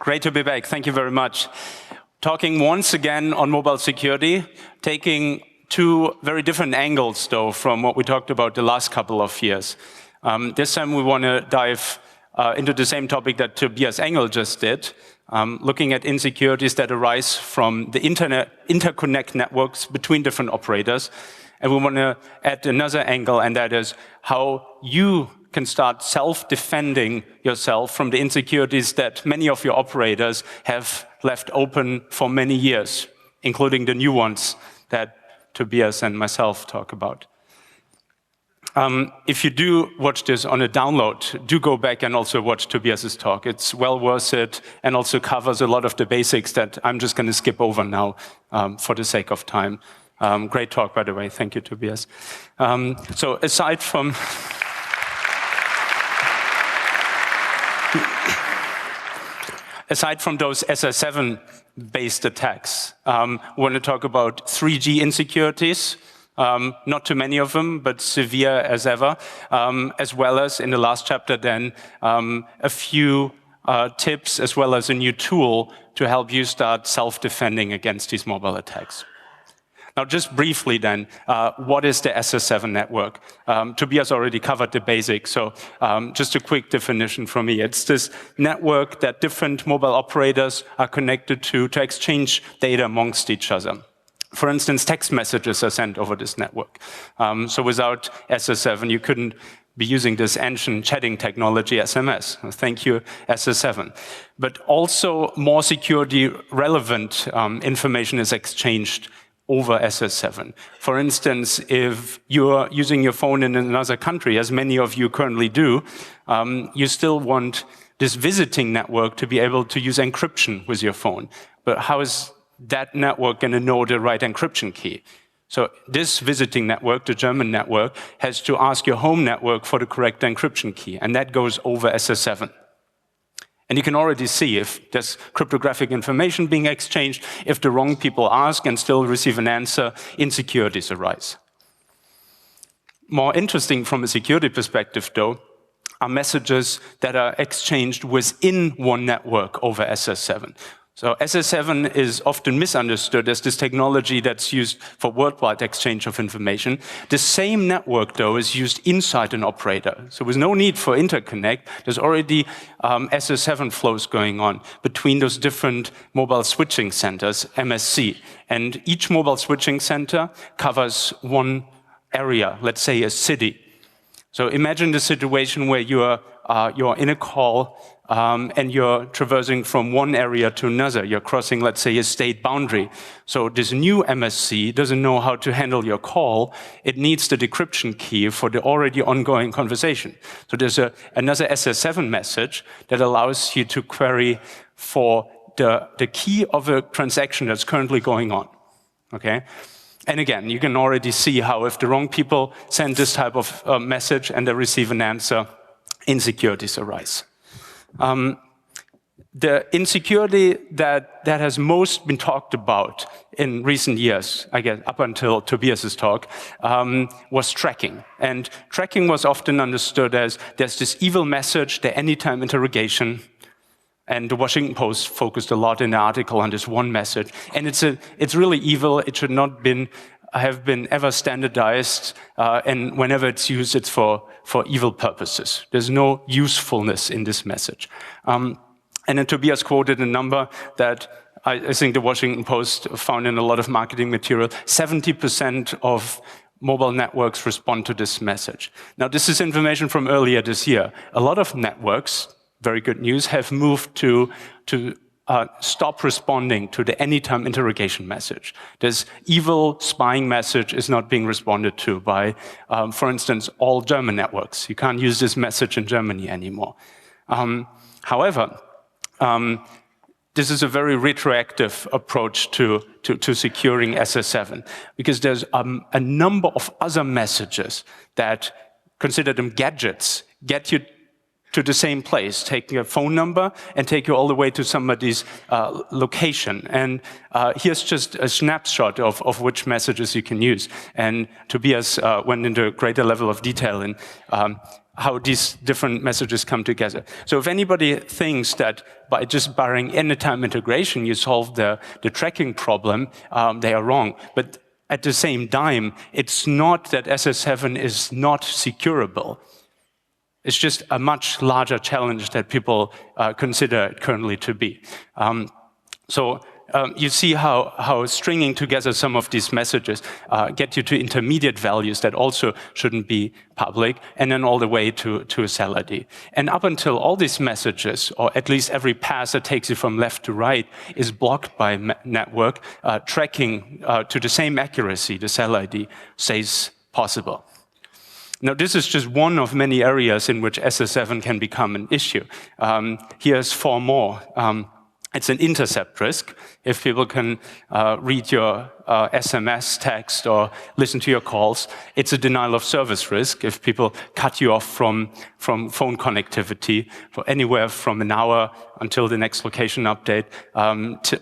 Great to be back. Thank you very much. Talking once again on mobile security, taking two very different angles, though, from what we talked about the last couple of years. This time we want to dive into the same topic that Tobias Engel just did, looking at insecurities that arise from the interconnect networks between different operators. And we want to add another angle, and that is how you can start self-defending yourself from the insecurities that many of your operators have left open for many years, including the new ones that Tobias and myself talk about. If you do watch this on a download, do go back and also watch Tobias's talk. It's well worth it and also covers a lot of the basics that I'm just going to skip over now for the sake of time. Great talk, by the way. Thank you, Tobias. So aside from those SS7-based attacks, we want to talk about 3G insecurities, not too many of them, but severe as ever, as well as in the last chapter then, a few tips as well as a new tool to help you start self-defending against these mobile attacks. Now, just briefly then, what is the SS7 network? Tobias already covered the basics, so just a quick definition from me. It's this network that different mobile operators are connected to exchange data amongst each other. For instance, text messages are sent over this network. So without SS7, you couldn't be using this ancient chatting technology, SMS. Thank you, SS7. But also more security relevant information is exchanged over SS7. For instance, if you're using your phone in another country, as many of you currently do, you still want this visiting network to be able to use encryption with your phone. But how is that network going to know the right encryption key? So this visiting network, the German network, has to ask your home network for the correct encryption key, and that goes over SS7. And you can already see if there's cryptographic information being exchanged, if the wrong people ask and still receive an answer, insecurities arise. More interesting from a security perspective, though, are messages that are exchanged within one network over SS7. So SS7 is often misunderstood as this technology that's used for worldwide exchange of information. The same network, though, is used inside an operator. So with no need for interconnect, there's already SS7 flows going on between those different mobile switching centers, MSC. And each mobile switching center covers one area, let's say a city. So imagine the situation where you're in a call and you're traversing from one area to another. You're crossing, let's say, a state boundary. So this new MSC doesn't know how to handle your call. It needs the decryption key for the already ongoing conversation. So there's another SS7 message that allows you to query for the key of a transaction that's currently going on. Okay? And again, you can already see how if the wrong people send this type of message and they receive an answer, insecurities arise. The insecurity that has most been talked about in recent years, I guess up until Tobias's talk, was tracking. And tracking was often understood as there's this evil message, the anytime interrogation. And the Washington Post focused a lot in the article on this one message. And it's really evil. It should not have been ever standardized. And whenever it's used, it's for evil purposes. There's no usefulness in this message. And then Tobias quoted a number that I think the Washington Post found in a lot of marketing material. 70% of mobile networks respond to this message. Now, this is information from earlier this year. A lot of networks, very good news, have moved to stop responding to the anytime interrogation message. This evil spying message is not being responded to by, for instance, all German networks. You can't use this message in Germany anymore. However, this is a very retroactive approach to securing SS7, because there's a number of other messages that, consider them gadgets, get you to the same place, take your phone number and take you all the way to somebody's location. And here's just a snapshot of which messages you can use. And Tobias went into a greater level of detail in how these different messages come together. So if anybody thinks that by just barring anytime integration you solve the tracking problem, they are wrong. But at the same time, it's not that SS7 is not securable. It's just a much larger challenge that people consider it currently to be. You see how stringing together some of these messages get you to intermediate values that also shouldn't be public, and then all the way to a CellID. And up until all these messages, or at least every pass that takes you from left to right, is blocked by network, tracking to the same accuracy the CellID says possible. Now, this is just one of many areas in which SS7 can become an issue. Here's 4 more. It's an intercept risk. If people can read your SMS, text, or listen to your calls, it's a denial of service risk. If people cut you off from phone connectivity for anywhere from an hour until the next location update,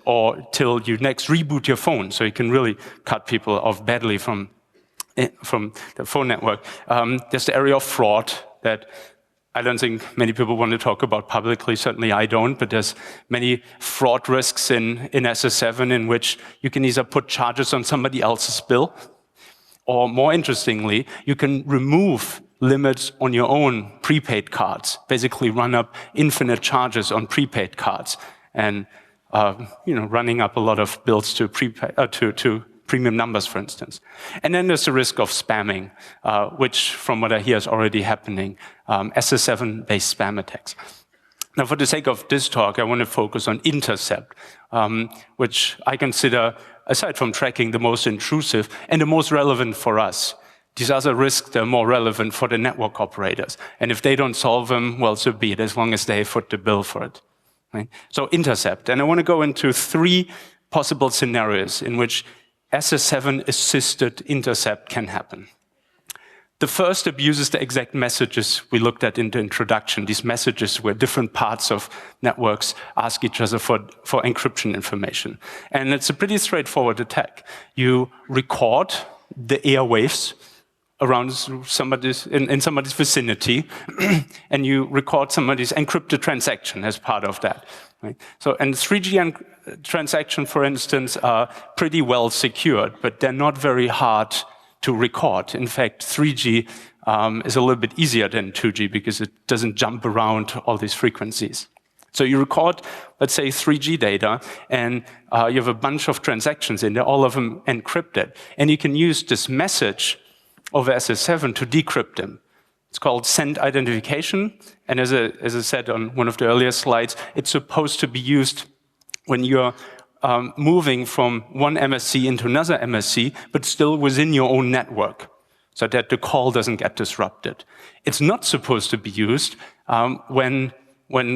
or till you next reboot your phone, so you can really cut people off badly from the phone network. There's the area of fraud that I don't think many people want to talk about publicly. Certainly I don't, but there's many fraud risks in SS7 in which you can either put charges on somebody else's bill, or more interestingly, you can remove limits on your own prepaid cards, basically run up infinite charges on prepaid cards, and running up a lot of bills to premium numbers, for instance. And then there's the risk of spamming, which, from what I hear, is already happening, SS7-based spam attacks. Now, for the sake of this talk, I want to focus on intercept, which I consider, aside from tracking, the most intrusive and the most relevant for us. These other risks, they're more relevant for the network operators. And if they don't solve them, well, so be it, as long as they foot the bill for it. Right? So intercept. And I want to go into 3 possible scenarios in which SS7-assisted intercept can happen. The first abuses the exact messages we looked at in the introduction, these messages where different parts of networks ask each other for encryption information. And it's a pretty straightforward attack. You record the airwaves around somebody's, in somebody's vicinity, and you record somebody's encrypted transaction as part of that. Right? So, and 3G transactions, for instance, are pretty well secured, but they're not very hard to record. In fact, 3G is a little bit easier than 2G because it doesn't jump around all these frequencies. So you record, let's say, 3G data, and you have a bunch of transactions in there, all of them encrypted. And you can use this message over SS7 to decrypt them. It's called send identification. And as I said on one of the earlier slides, it's supposed to be used when you're moving from one MSC into another MSC, but still within your own network, so that the call doesn't get disrupted. It's not supposed to be used when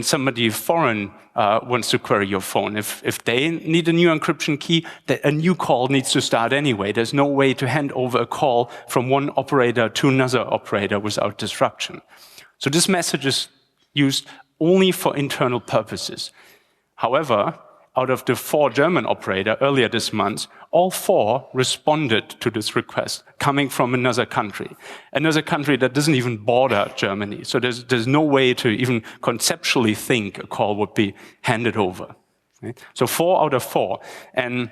somebody foreign wants to query your phone. If they need a new encryption key, a new call needs to start anyway. There's no way to hand over a call from one operator to another operator without disruption. So this message is used only for internal purposes. However, out of the 4 German operators earlier this month, all 4 responded to this request coming from another country that doesn't even border Germany. So there's no way to even conceptually think a call would be handed over. Okay? So 4 out of 4. And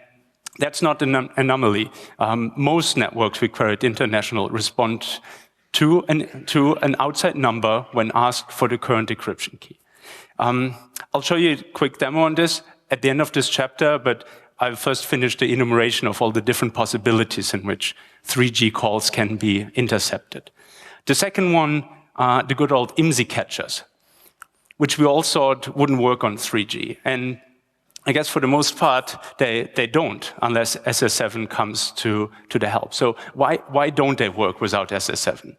that's not an anomaly. Most networks we queried international respond to an outside number when asked for the current decryption key. I'll show you a quick demo on this at the end of this chapter, but I'll first finish the enumeration of all the different possibilities in which 3G calls can be intercepted. The second one, the good old IMSI catchers, which we all thought wouldn't work on 3G. And I guess for the most part, they don't, unless SS7 comes to the help. So why don't they work without SS7?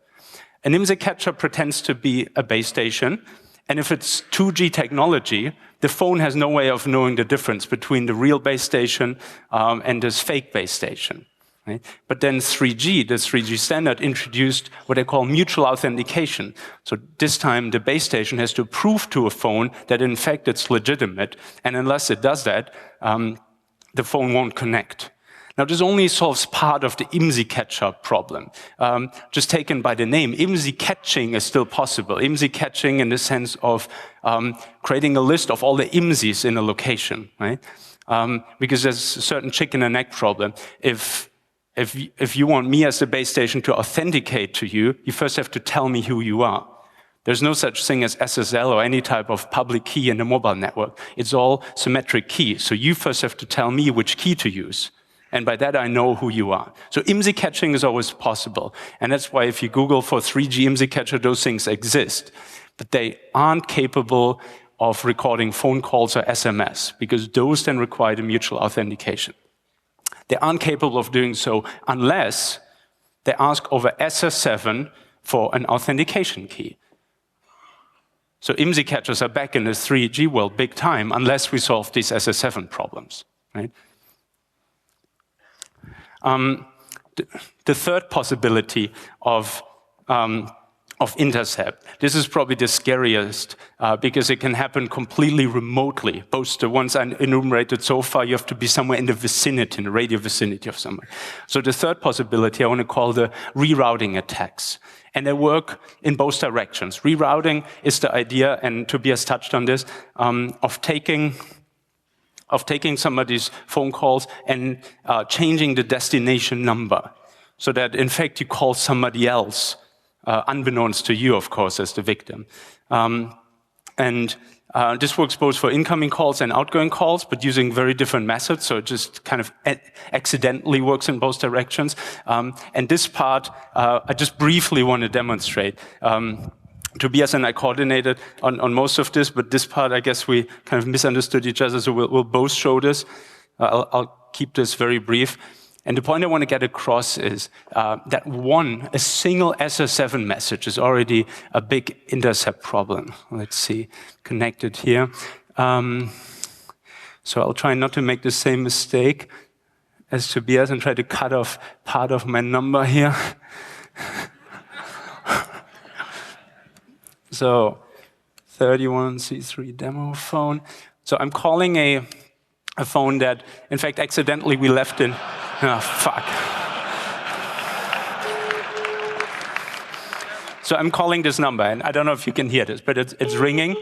An IMSI catcher pretends to be a base station, and if it's 2G technology, the phone has no way of knowing the difference between the real base station and this fake base station. Right? But then 3G, the 3G standard, introduced what they call mutual authentication. So this time the base station has to prove to a phone that in fact it's legitimate, and unless it does that, the phone won't connect. Now, this only solves part of the IMSI catcher problem. Just taken by the name, IMSI catching is still possible. IMSI catching in the sense of creating a list of all the IMSIs in a location, right? Because there's a certain chicken and egg problem. If you want me as the base station to authenticate to you, you first have to tell me who you are. There's no such thing as SSL or any type of public key in the mobile network. It's all symmetric key. So you first have to tell me which key to use. And by that, I know who you are. So IMSI catching is always possible. And that's why if you Google for 3G IMSI catcher, those things exist. But they aren't capable of recording phone calls or SMS, because those then require the mutual authentication. They aren't capable of doing so unless they ask over SS7 for an authentication key. So IMSI catchers are back in the 3G world big time unless we solve these SS7 problems, right? The third possibility of intercept, this is probably the scariest because it can happen completely remotely. Both the ones I enumerated so far, you have to be somewhere in the vicinity, in the radio vicinity of somewhere. So the third possibility I want to call the rerouting attacks. And they work in both directions. Rerouting is the idea, and Tobias touched on this, of taking somebody's phone calls and changing the destination number so that, in fact, you call somebody else, unbeknownst to you, of course, as the victim. This works both for incoming calls and outgoing calls, but using very different methods, so it just kind of accidentally works in both directions. And this part, I just briefly want to demonstrate. Tobias and I coordinated on most of this, but this part, I guess we kind of misunderstood each other, so we'll both show this. I'll keep this very brief. And the point I want to get across is that a single SS7 message is already a big intercept problem. Let's see, connected here. So I'll try not to make the same mistake as Tobias and try to cut off part of my number here. So 31C3 demo phone. So I'm calling a phone that, in fact, accidentally we left in. Oh, fuck. So I'm calling this number, and I don't know if you can hear this, but it's ringing.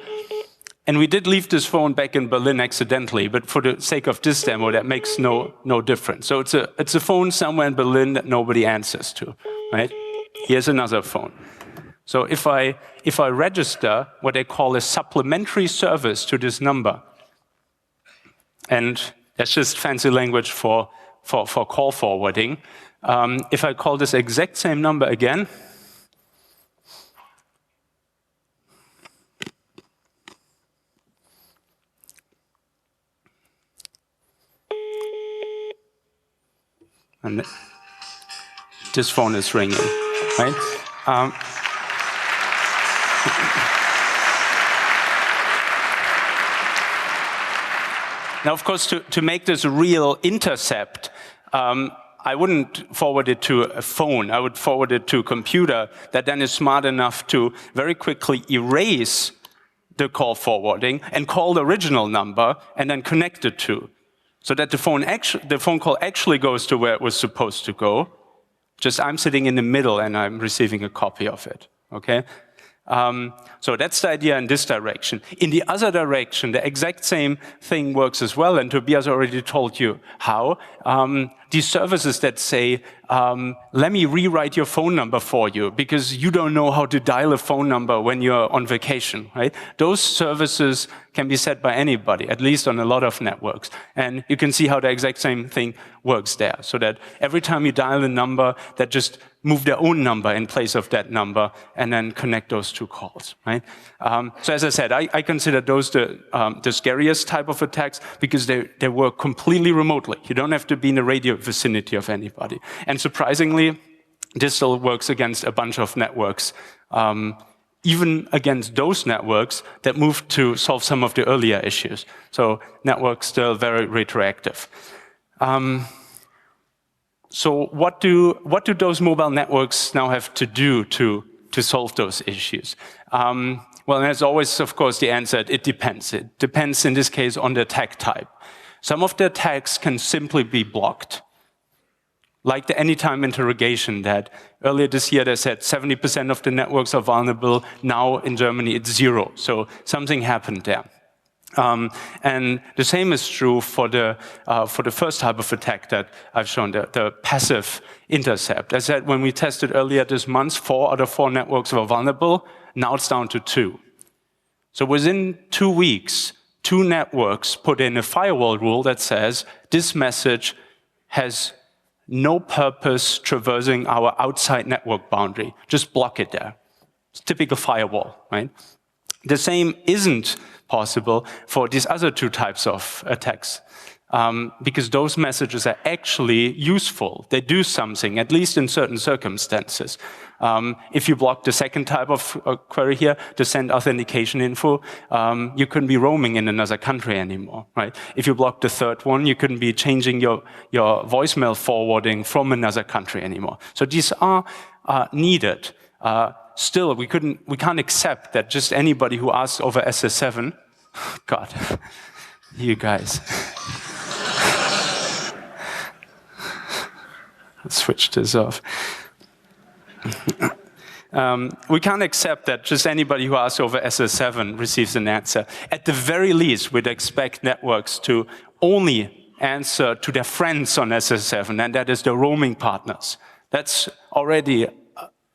And we did leave this phone back in Berlin accidentally, but for the sake of this demo, that makes no difference. So it's a phone somewhere in Berlin that nobody answers to, right? Here's another phone. So if I register what they call a supplementary service to this number, and that's just fancy language for call forwarding. If I call this exact same number again, and this phone is ringing, right? Now, of course, to make this a real intercept, I wouldn't forward it to a phone. I would forward it to a computer that then is smart enough to very quickly erase the call forwarding and call the original number and then connect it to, so that the phone call actually goes to where it was supposed to go. Just I'm sitting in the middle and I'm receiving a copy of it, okay? So that's the idea in this direction. In the other direction, the exact same thing works as well, and Tobias already told you how. These services that say, let me rewrite your phone number for you because you don't know how to dial a phone number when you're on vacation, right? Those services can be set by anybody, at least on a lot of networks. And you can see how the exact same thing works there, so that every time you dial a number, that just move their own number in place of that number and then connect those two calls, right? So as I said, I consider those the scariest type of attacks because they work completely remotely. You don't have to be in the radio vicinity of anybody. And surprisingly, this still works against a bunch of networks, even against those networks that moved to solve some of the earlier issues. So networks still very retroactive. So what do those mobile networks now have to do to solve those issues? Well, as always, of course, the answer, it depends. It depends, in this case, on the attack type. Some of the attacks can simply be blocked. Like the anytime interrogation that earlier this year they said 70% of the networks are vulnerable. Now in Germany it's 0. So something happened there. And the same is true for the first type of attack that I've shown, the passive intercept. As I said, when we tested earlier this month, 4 out of 4 networks were vulnerable. Now it's down to 2. So within 2 weeks, 2 networks put in a firewall rule that says this message has no purpose traversing our outside network boundary. Just block it there. It's typical firewall, right? The same isn't possible for these other 2 types of attacks, because those messages are actually useful. They do something, at least in certain circumstances. If you block the second type of query here, to send authentication info, you couldn't be roaming in another country anymore, right? If you block the third one, you couldn't be changing your voicemail forwarding from another country anymore. So these are needed. Still, we can't accept that just anybody who asks over SS7, God, you guys. Let's switch this off. We can't accept that just anybody who asks over SS7 receives an answer. At the very least, we'd expect networks to only answer to their friends on SS7, and that is their roaming partners. That's already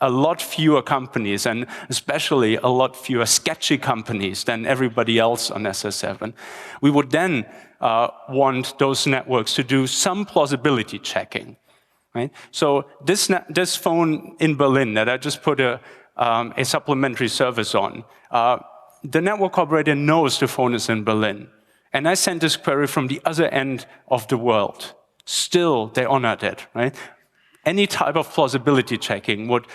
a lot fewer companies, and especially a lot fewer sketchy companies than everybody else on SS7. We would then want those networks to do some plausibility checking. Right? So this phone in Berlin that I just put a supplementary service on, the network operator knows the phone is in Berlin. And I sent this query from the other end of the world. Still, they honored it. Right? Any type of plausibility checking would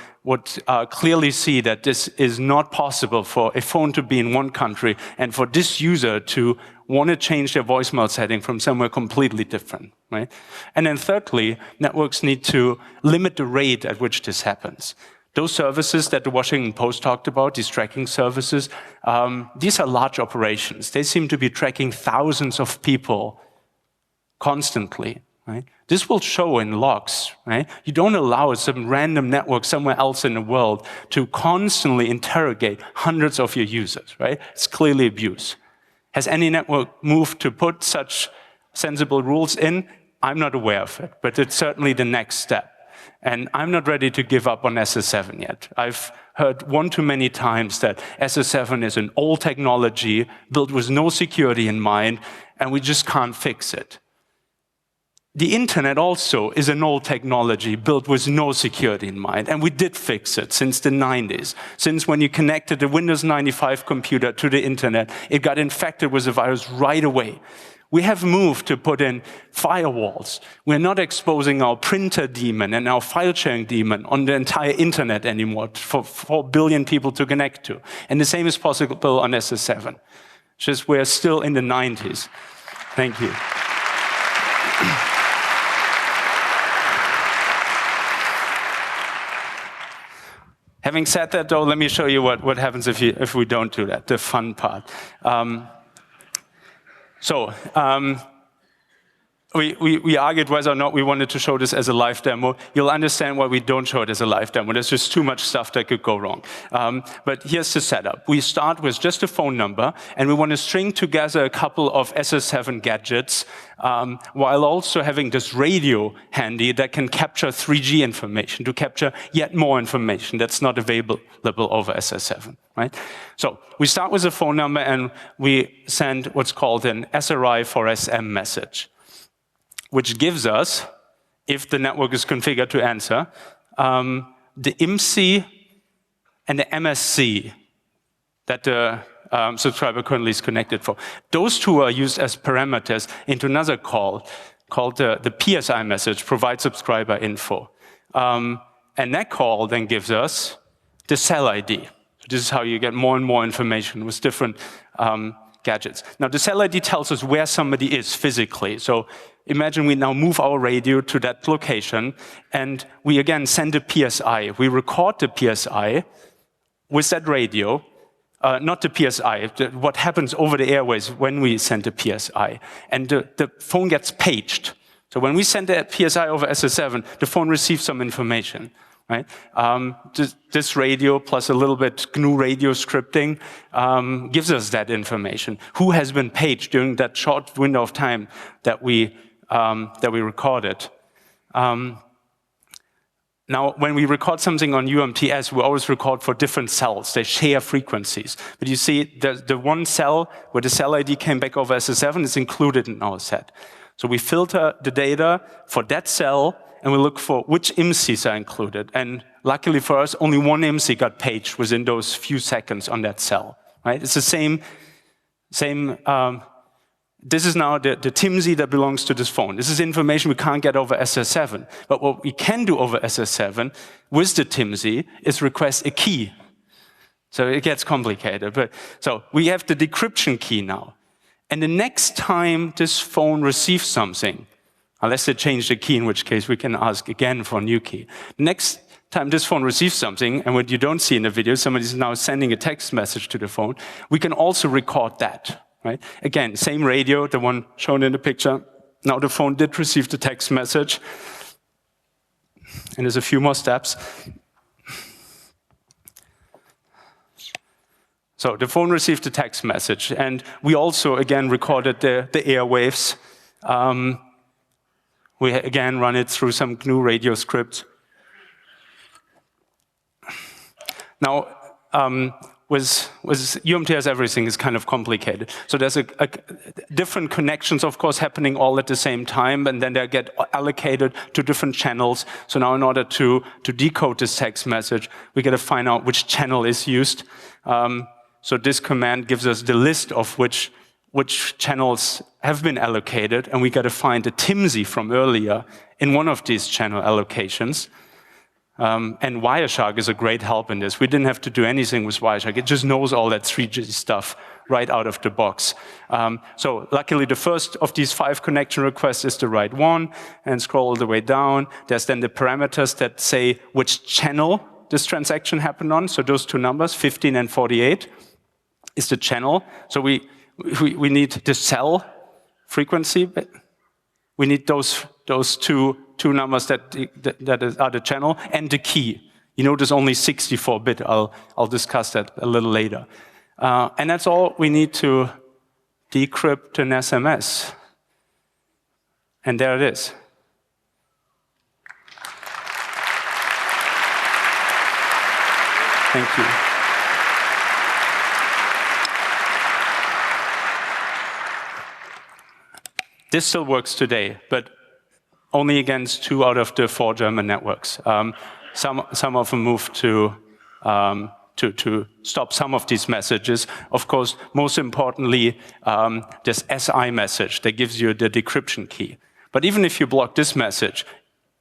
clearly see that this is not possible for a phone to be in one country and for this user to want to change their voicemail setting from somewhere completely different, right? And then thirdly, networks need to limit the rate at which this happens. Those services that the Washington Post talked about, these tracking services, these are large operations. They seem to be tracking thousands of people constantly. Right? This will show in logs. Right? You don't allow some random network somewhere else in the world to constantly interrogate hundreds of your users. Right? It's clearly abuse. Has any network moved to put such sensible rules in? I'm not aware of it, but it's certainly the next step. And I'm not ready to give up on SS7 yet. I've heard one too many times that SS7 is an old technology built with no security in mind, and we just can't fix it. The internet also is an old technology built with no security in mind, and we did fix it since the 90s. Since when you connected the Windows 95 computer to the internet, it got infected with a virus right away. We have moved to put in firewalls. We're not exposing our printer demon and our file sharing demon on the entire internet anymore for 4 billion people to connect to. And the same is possible on SS7. Just we're still in the 90s. Thank you. Having said that, though, let me show you what happens if we don't do that, the fun part. We argued whether or not we wanted to show this as a live demo. You'll understand why we don't show it as a live demo. There's just too much stuff that could go wrong. But here's the setup. We start with just a phone number, and we want to string together a couple of SS7 gadgets, while also having this radio handy that can capture 3G information, to capture yet more information that's not available over SS7. Right? So we start with a phone number, and we send what's called an SRI for SM message, which gives us, if the network is configured to answer, the IMSI and the MSC that the subscriber currently is connected for. Those two are used as parameters into another call called the PSI message, provide subscriber info. And that call then gives us the cell ID. This is how you get more and more information with different gadgets. Now, the cell ID tells us where somebody is physically. So imagine we now move our radio to that location, and we again send a PSI. We record the PSI with that radio, not the PSI, what happens over the airways when we send a PSI. And the phone gets paged. So when we send a PSI over SS7, the phone receives some information, right? This radio plus a little bit GNU radio scripting gives us that information. Who has been paged during that short window of time that we recorded? Now, when we record something on UMTS, we always record for different cells. They share frequencies. But you see, the one cell where the cell ID came back over SS7 is included in our set. So we filter the data for that cell, and we look for which IMSIs are included. And luckily for us, only one IMSI got paged within those few seconds on that cell. Right? It's the same. This is now the TIMSI that belongs to this phone. This is information we can't get over SS7. But what we can do over SS7 with the TIMSI is request a key. So it gets complicated. So we have the decryption key now. And the next time this phone receives something, unless they change the key, in which case we can ask again for a new key. Next time this phone receives something, and what you don't see in the video, somebody is now sending a text message to the phone, we can also record that. Right? Again, same radio, the one shown in the picture. Now the phone did receive the text message. And there's a few more steps. So the phone received the text message. And we also, again, recorded the airwaves. We, again, run it through some GNU radio script. Now, with UMTS, everything is kind of complicated. So there's different connections, of course, happening all at the same time, and then they get allocated to different channels. So now in order to decode this text message, we got to find out which channel is used. So this command gives us the list of which channels have been allocated, and we got to find the TIMSI from earlier in one of these channel allocations. And Wireshark is a great help in this. We didn't have to do anything with Wireshark. It just knows all that 3G stuff right out of the box. So luckily, the first of these 5 connection requests is the right one, and scroll all the way down. There's then the parameters that say which channel this transaction happened on. So those two numbers, 15 and 48, is the channel. So we need the cell frequency. We need those two numbers that are the channel, and the key. You know, there's only 64-bit. I'll discuss that a little later. And that's all we need to decrypt an SMS. And there it is. Thank you. This still works today, but only against 2 out of the 4 German networks. Some of them moved to stop some of these messages. Of course, most importantly, this SI message that gives you the decryption key. But even if you block this message,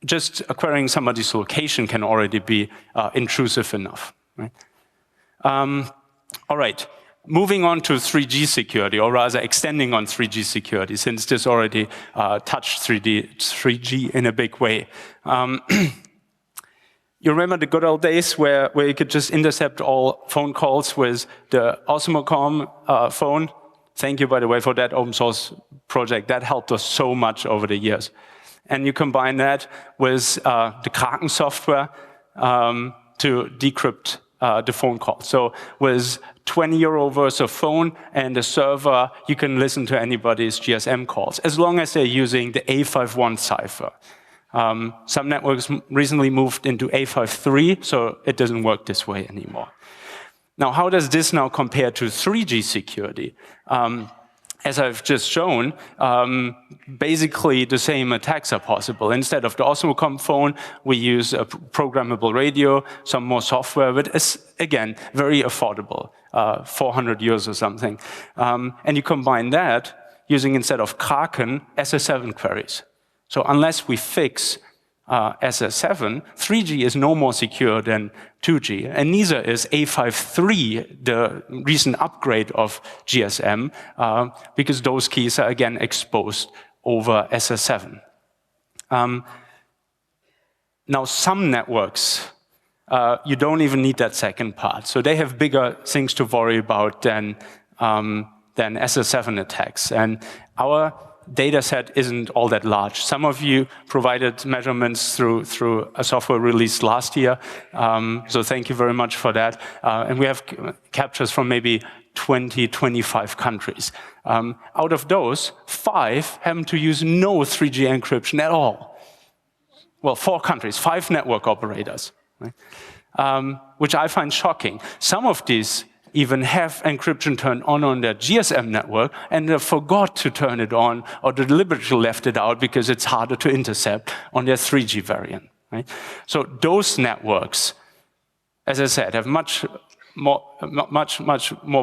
just acquiring somebody's location can already be intrusive enough. Right? All right. Moving on to 3G security, or rather extending on 3G security, since this already touched 3G in a big way. You remember the good old days where you could just intercept all phone calls with the Osmocom phone? Thank you, by the way, for that open source project. That helped us so much over the years. And you combine that with the Kraken software to decrypt the phone call. So with 20 euro worth of phone and a server, you can listen to anybody's GSM calls, as long as they're using the A51 cipher. Some networks recently moved into A53, so it doesn't work this way anymore. Now, how does this now compare to 3G security? As I've just shown, basically the same attacks are possible. Instead of the Osmocom phone, we use a programmable radio, some more software, but it's, again, very affordable, 400 euros or something. And you combine that using, instead of Kraken, SS7 queries. So unless we fix SS7, 3G is no more secure than 2G, and neither is A53, the recent upgrade of GSM, because those keys are again exposed over SS7. Now, some networks, you don't even need that second part, so they have bigger things to worry about than SS7 attacks. And our data set isn't all that large. Some of you provided measurements through a software released last year, so thank you very much for that. And we have captures from maybe 20, 25 countries. Out of those, 5 happen to use no 3G encryption at all. Well, 4 countries, 5 network operators, right? Which I find shocking. Some of these even have encryption turned on their GSM network, and they forgot to turn it on or deliberately left it out because it's harder to intercept on their 3G variant. Right? So those networks, as I said, have much more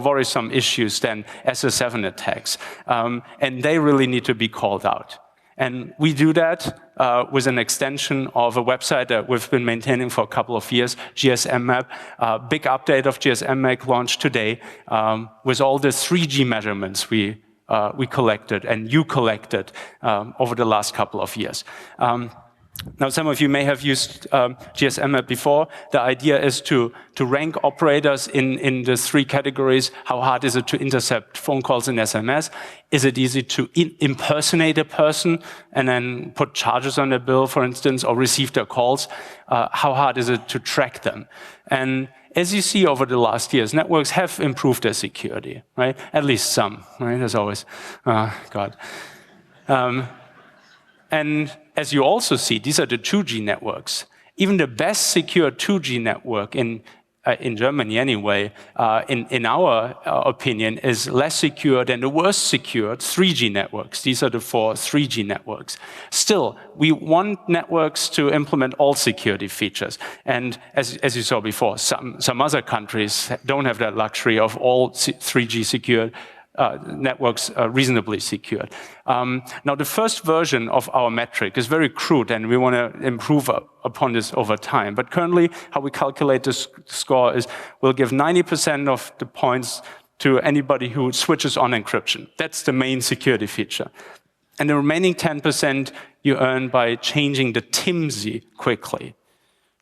worrisome issues than SS7 attacks, and they really need to be called out. And we do that with an extension of a website that we've been maintaining for a couple of years, GSM Map. Big update of GSM Map launched today with all the 3G measurements we collected and you collected over the last couple of years. Now, some of you may have used GSM Map before. The idea is to rank operators in the 3 categories. How hard is it to intercept phone calls and SMS? Is it easy to impersonate a person and then put charges on their bill, for instance, or receive their calls? How hard is it to track them? And as you see over the last years, networks have improved their security, right? At least some, right? As always, God. And as you also see, these are the 2G networks. Even the best secure 2G network in Germany anyway, in our opinion, is less secure than the worst secured 3G networks. These are the 4 3G networks. Still, we want networks to implement all security features. And as you saw before, some other countries don't have that luxury of all 3G secured networks reasonably secured. Now, the first version of our metric is very crude, and we want to improve upon this over time. But currently, how we calculate this score is we'll give 90% of the points to anybody who switches on encryption. That's the main security feature. And the remaining 10% you earn by changing the TIMSI quickly.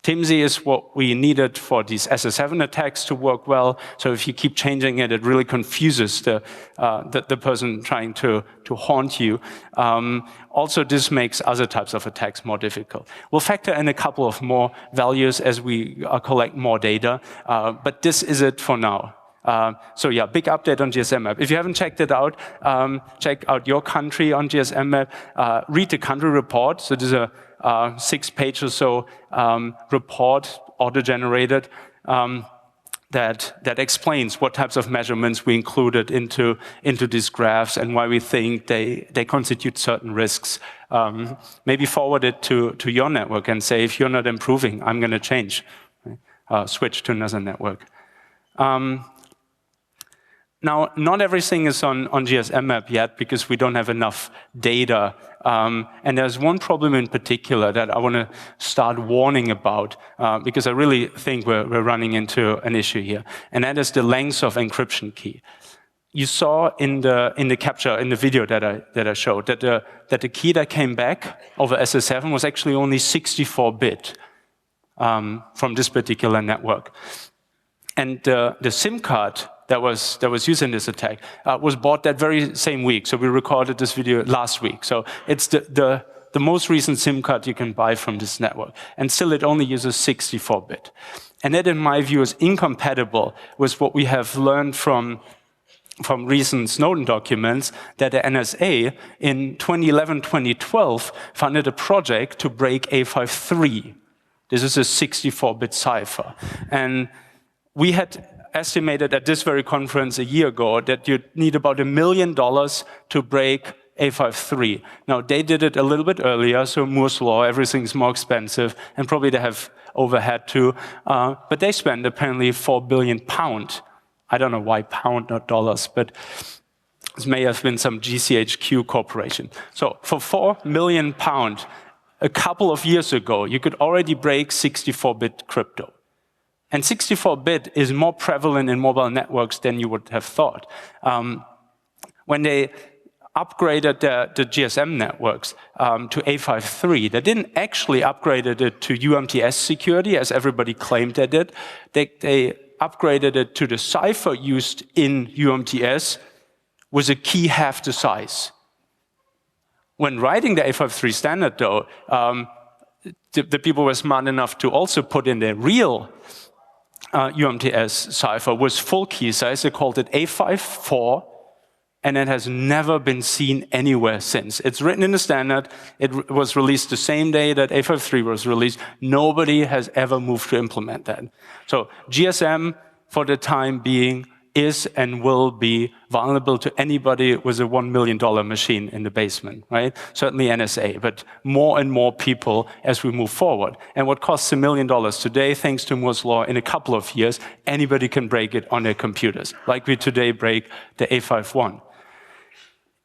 TIMSI is what we needed for these SS7 attacks to work well. So if you keep changing it, it really confuses the person trying to haunt you. Also, this makes other types of attacks more difficult. We'll factor in a couple of more values as we collect more data, but this is it for now. So yeah, big update on GSM Map. If you haven't checked it out, check out your country on GSM Map. Read the country report. So there's a 6-page or so report, auto-generated, that explains what types of measurements we included into these graphs and why we think they constitute certain risks. Maybe forward it to your network and say, if you're not improving, I'm going to change, switch to another network. Now, not everything is on GSM Map yet because we don't have enough data. And there's one problem in particular that I want to start warning about because I really think we're running into an issue here. And that is the length of encryption key. You saw in the capture, in the video that I showed, that the key that came back over SS7 was actually only 64-bit from this particular network. And the SIM card that was used in this attack was bought that very same week. So we recorded this video last week. So it's the most recent SIM card you can buy from this network. And still it only uses 64-bit. And that, in my view, is incompatible with what we have learned from recent Snowden documents, that the NSA in 2011, 2012 funded a project to break A53. This is a 64-bit cipher. And we had estimated at this very conference a year ago that you'd need about $1 million to break A53. Now, they did it a little bit earlier, so Moore's Law, everything's more expensive, and probably they have overhead too. But they spent apparently £4 billion. I don't know why pound, not dollars, but this may have been some GCHQ corporation. So for £4 million, a couple of years ago, you could already break 64-bit crypto. And 64-bit is more prevalent in mobile networks than you would have thought. When they upgraded the GSM networks to A53, they didn't actually upgrade it to UMTS security, as everybody claimed they did. They upgraded it to the cipher used in UMTS with a key half the size. When writing the 853 standard, though, the people were smart enough to also put in the real UMTS cipher with full key size. They called it A54, and it has never been seen anywhere since. It's written in the standard. It was released the same day that A53 was released. Nobody has ever moved to implement that. So GSM, for the time being, is and will be vulnerable to anybody with a $1 million machine in the basement, right? Certainly NSA, but more and more people as we move forward. And what costs $1 million today, thanks to Moore's Law, in a couple of years, anybody can break it on their computers, like we today break the A51.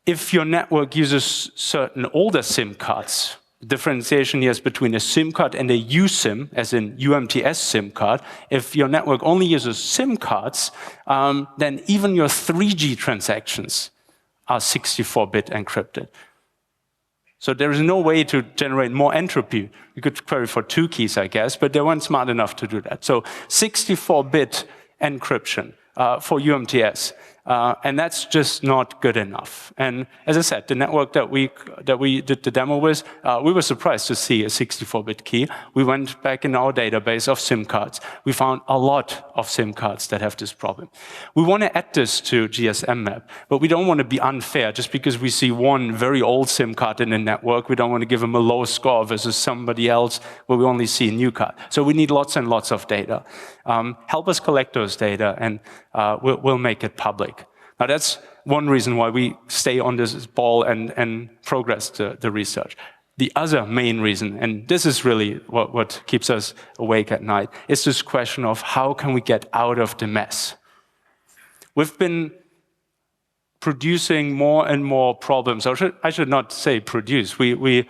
If your network uses certain older SIM cards, the differentiation here is between a SIM card and a USIM, as in UMTS SIM card. If your network only uses SIM cards, then even your 3G transactions are 64-bit encrypted. So there is no way to generate more entropy. You could query for 2 keys, I guess, but they weren't smart enough to do that. So 64-bit encryption for UMTS. And that's just not good enough. And as I said, the network that we did the demo with, we were surprised to see a 64-bit key. We went back in our database of SIM cards. We found a lot of SIM cards that have this problem. We want to add this to GSM map, but we don't want to be unfair. Just because we see one very old SIM card in the network, we don't want to give them a low score versus somebody else where we only see a new card. So we need lots and lots of data. Help us collect those data, and we'll make it public. Now, that's one reason why we stay on this ball and progress the research. The other main reason, and this is really what keeps us awake at night, is this question of how can we get out of the mess? We've been producing more and more problems. I should not say produce. We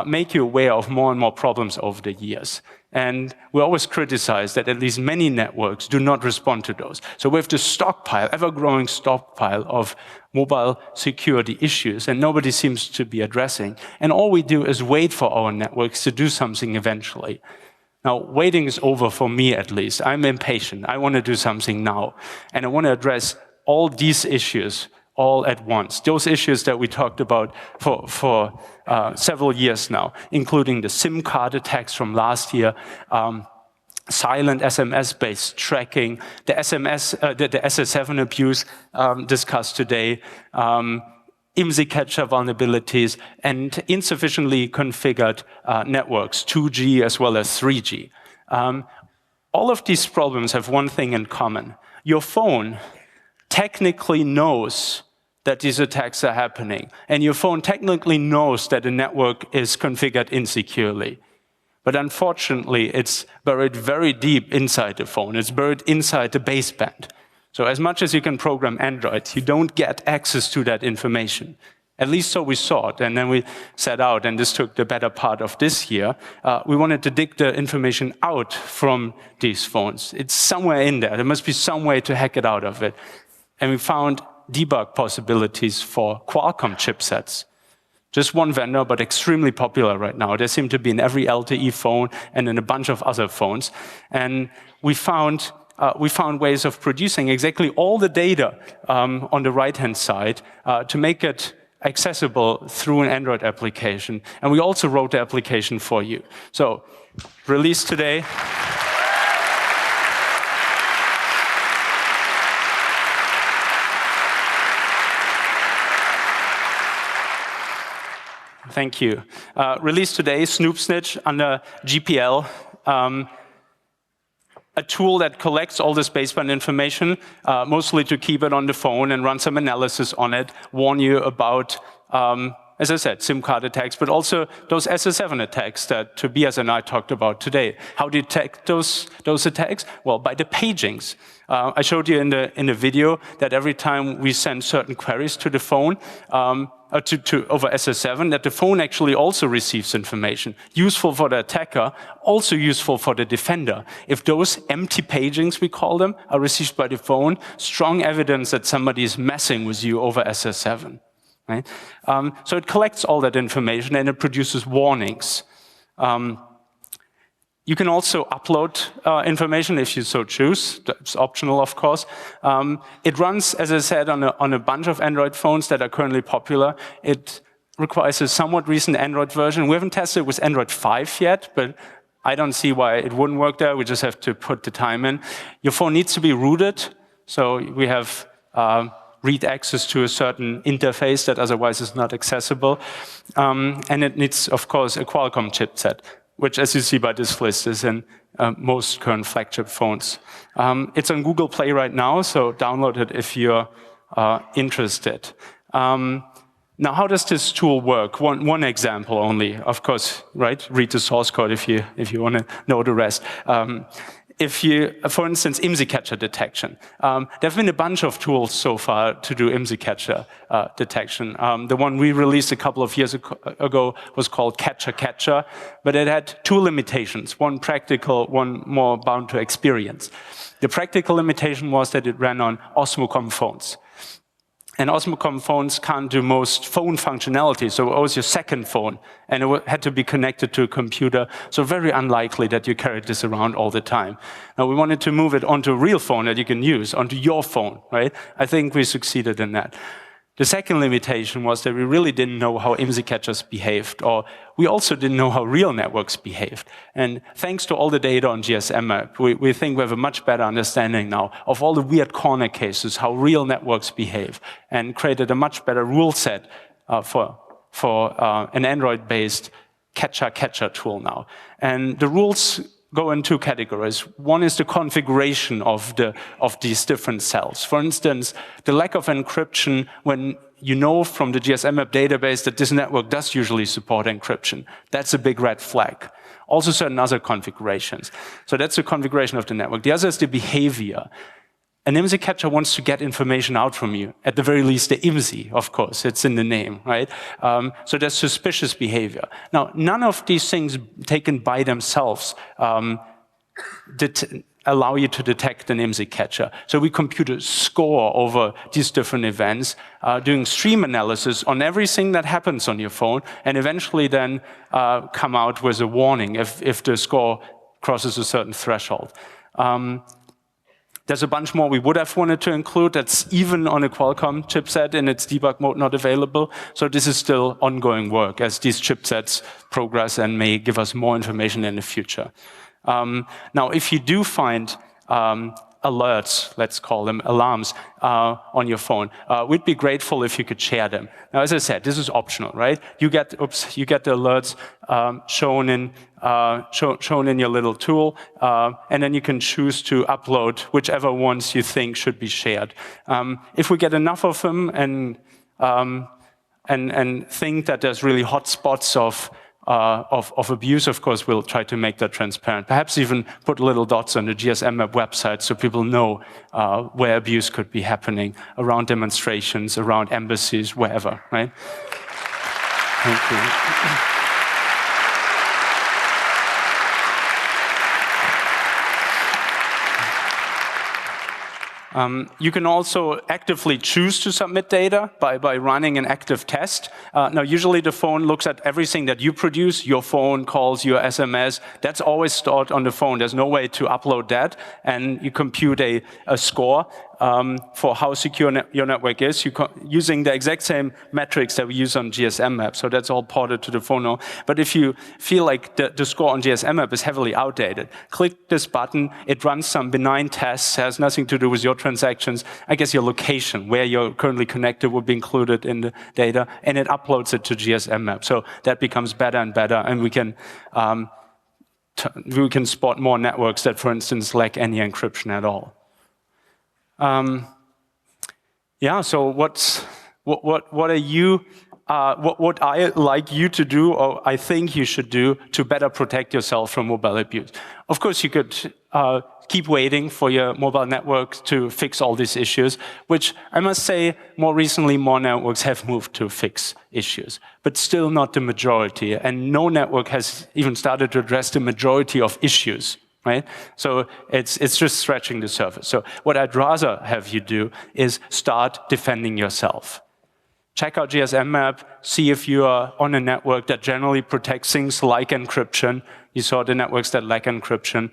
make you aware of more and more problems over the years. And we always criticize that at least many networks do not respond to those. So we have this stockpile, ever-growing stockpile of mobile security issues, and nobody seems to be addressing. And all we do is wait for our networks to do something eventually. Now, waiting is over for me, at least. I'm impatient. I want to do something now. And I want to address all these issues all at once. Those issues that we talked about for several years now, including the SIM card attacks from last year, silent SMS-based tracking, the SS7 abuse discussed today, IMSI catcher vulnerabilities, and insufficiently configured networks, 2G as well as 3G. All of these problems have one thing in common. Your phone technically knows that these attacks are happening, and your phone technically knows that the network is configured insecurely. But unfortunately, it's buried very deep inside the phone. It's buried inside the baseband. So as much as you can program Android, you don't get access to that information. At least so we saw it, and then we set out, and this took the better part of this year. We wanted to dig the information out from these phones. It's somewhere in there. There must be some way to hack it out of it. And we found debug possibilities for Qualcomm chipsets. Just one vendor, but extremely popular right now. They seem to be in every LTE phone and in a bunch of other phones. And we found ways of producing exactly all the data on the right-hand side to make it accessible through an Android application. And we also wrote the application for you. So, released today. Thank you. Released today, Snoop Snitch under GPL, a tool that collects all this baseband information, mostly to keep it on the phone and run some analysis on it, warn you about, as I said, SIM card attacks, but also those SS7 attacks that Tobias and I talked about today. How to detect those attacks? Well, by the pagings. I showed you in the video that every time we send certain queries to the phone, over SS7, that the phone actually also receives information. Useful for the attacker, also useful for the defender. If those empty pagings, we call them, are received by the phone, strong evidence that somebody is messing with you over SS7. Right? So it collects all that information and it produces warnings. You can also upload information if you so choose. It's optional, of course. It runs, as I said, on a bunch of Android phones that are currently popular. It requires a somewhat recent Android version. We haven't tested it with Android 5 yet, but I don't see why it wouldn't work there. We just have to put the time in. Your phone needs to be rooted, so we have read access to a certain interface that otherwise is not accessible. And it needs, of course, a Qualcomm chipset, which, as you see by this list, is in most current flagship phones. It's on Google Play right now, so download it if you're interested. Now, how does this tool work? One example only, of course, right? Read the source code if you want to know the rest. If you, for instance, IMSI catcher detection. There have been a bunch of tools so far to do IMSI catcher detection. The one we released a couple of years ago was called Catcher, but it had two limitations, one practical, one more bound to experience. The practical limitation was that it ran on Osmocom phones. And Osmocom phones can't do most phone functionality, so it was your second phone, and it had to be connected to a computer, so very unlikely that you carried this around all the time. Now, we wanted to move it onto a real phone that you can use, onto your phone, right? I think we succeeded in that. The second limitation was that we really didn't know how IMSI catchers behaved, or we also didn't know how real networks behaved. And thanks to all the data on GSM map, we think we have a much better understanding now of all the weird corner cases, how real networks behave, and created a much better rule set for an Android-based catcher tool now. And the rules go in two categories. One is the configuration of these different cells. For instance, the lack of encryption when you know from the GSM map database that this network does usually support encryption. That's a big red flag. Also certain other configurations. So that's the configuration of the network. The other is the behavior. An IMSI catcher wants to get information out from you. At the very least, the IMSI, of course, it's in the name, right? So there's suspicious behavior. Now, none of these things taken by themselves allow you to detect an IMSI catcher. So we compute a score over these different events, doing stream analysis on everything that happens on your phone, and eventually then come out with a warning if the score crosses a certain threshold. There's a bunch more we would have wanted to include that's even on a Qualcomm chipset in its debug mode not available. So this is still ongoing work as these chipsets progress and may give us more information in the future. Now, if you do find alerts, let's call them alarms, on your phone, we'd be grateful if you could share them. Now, as I said, this is optional, right? You get the alerts shown in your little tool, and then you can choose to upload whichever ones you think should be shared. If we get enough of them and think that there's really hot spots of abuse, of course, we'll try to make that transparent. Perhaps even put little dots on the GSM map website so people know where abuse could be happening around demonstrations, around embassies, wherever, right? Thank you. You can also actively choose to submit data by running an active test. Now, usually the phone looks at everything that you produce, your phone calls, your SMS. That's always stored on the phone. There's no way to upload that. And you compute a score for how secure your network is, using the exact same metrics that we use on GSM map. So that's all ported to the phone now. But if you feel like the score on GSM map is heavily outdated, click this button. It runs some benign tests, has nothing to do with your transactions. I guess your location, where you're currently connected, will be included in the data, and it uploads it to GSM map. So that becomes better and better, and we can spot more networks that, for instance, lack any encryption at all. Yeah, so what are you, what I like you to do, or I think you should do to better protect yourself from mobile abuse? Of course, you could keep waiting for your mobile network to fix all these issues, which I must say, more recently, more networks have moved to fix issues, but still not the majority. And no network has even started to address the majority of issues. Right? So it's just scratching the surface. So what I'd rather have you do is start defending yourself. Check out GSM map, see if you are on a network that generally protects things like encryption. You saw the networks that lack encryption.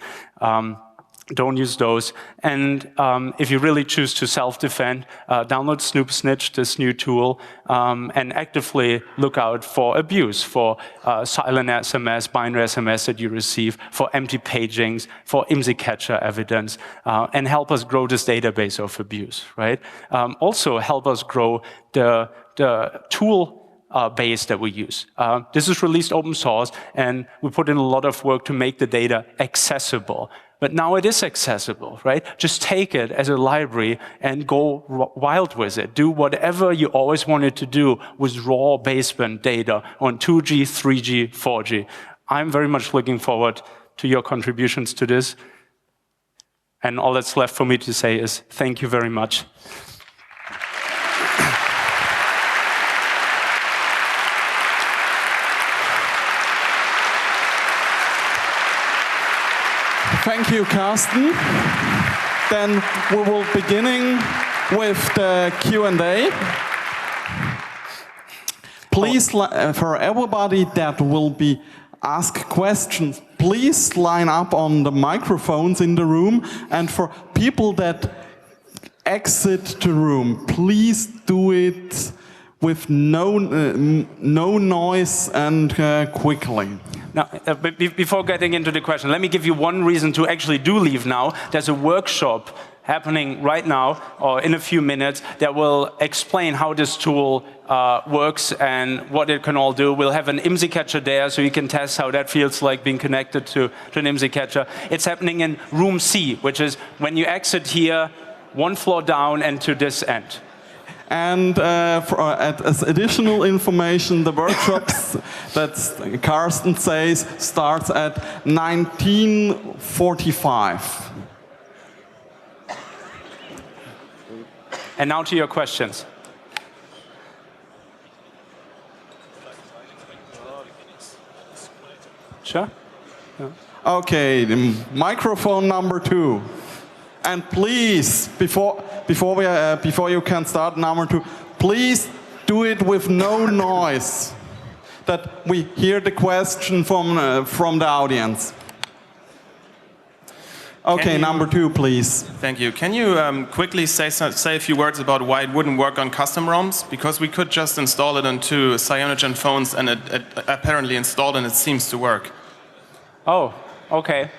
don't use those. And if you really choose to self-defend, download Snoop Snitch, this new tool, and actively look out for abuse, for silent SMS, binary SMS that you receive, for empty pagings, for IMSI catcher evidence, and help us grow this database of abuse, right? Also help us grow the tool base that we use. This is released open source, and we put in a lot of work to make the data accessible. But now it is accessible, right? Just take it as a library and go wild with it. Do whatever you always wanted to do with raw baseband data on 2G, 3G, 4G. I'm very much looking forward to your contributions to this. And all that's left for me to say is thank you very much. Thank you, Carsten. Then we will beginning with the Q&A. Please, for everybody that will be ask questions, please line up on the microphones in the room. And for people that exit the room, please do it with no noise and quickly. Now, before getting into the question, let me give you one reason to actually do leave now. There's a workshop happening right now, or in a few minutes, that will explain how this tool works and what it can all do. We'll have an IMSI catcher there, so you can test how that feels like being connected to an IMSI catcher. It's happening in room C, which is when you exit here, one floor down and to this end. And as additional information, the workshops that Carsten says starts at 19:45. And now to your questions. Sure. Yeah. Okay, the microphone number 2. And please, before you can start number 2, please do it with no noise, that we hear the question from the audience. Okay, number 2, please. Thank you. Can you quickly say a few words about why it wouldn't work on custom ROMs? Because we could just install it onto Cyanogen phones, and it apparently installed, and it seems to work. Oh, okay.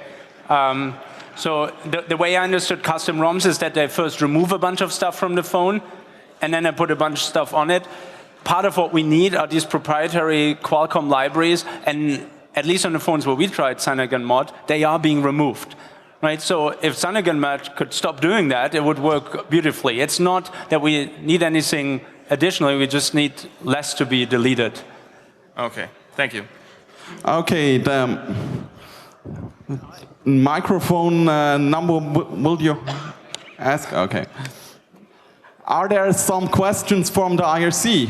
So the way I understood custom ROMs is that they first remove a bunch of stuff from the phone, and then they put a bunch of stuff on it. Part of what we need are these proprietary Qualcomm libraries, and at least on the phones where we tried Cyanogen Mod, they are being removed. Right? So if Cyanogen Mod could stop doing that, it would work beautifully. It's not that we need anything additionally, we just need less to be deleted. Okay, thank you. Okay, the microphone number, will you ask? Okay. Are there some questions from the IRC?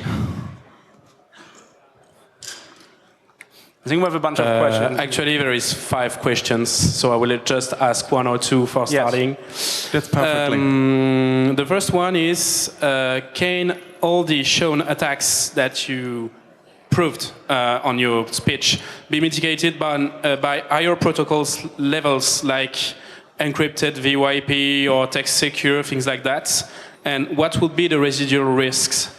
I think we have a bunch of questions. Actually, there is 5 questions, so I will just ask 1 or 2 for starting. Yes. That's perfectly. The first one is, can all the shown attacks that you proved on your speech be mitigated by higher protocols levels like encrypted VoIP or text secure, things like that? And what would be the residual risks?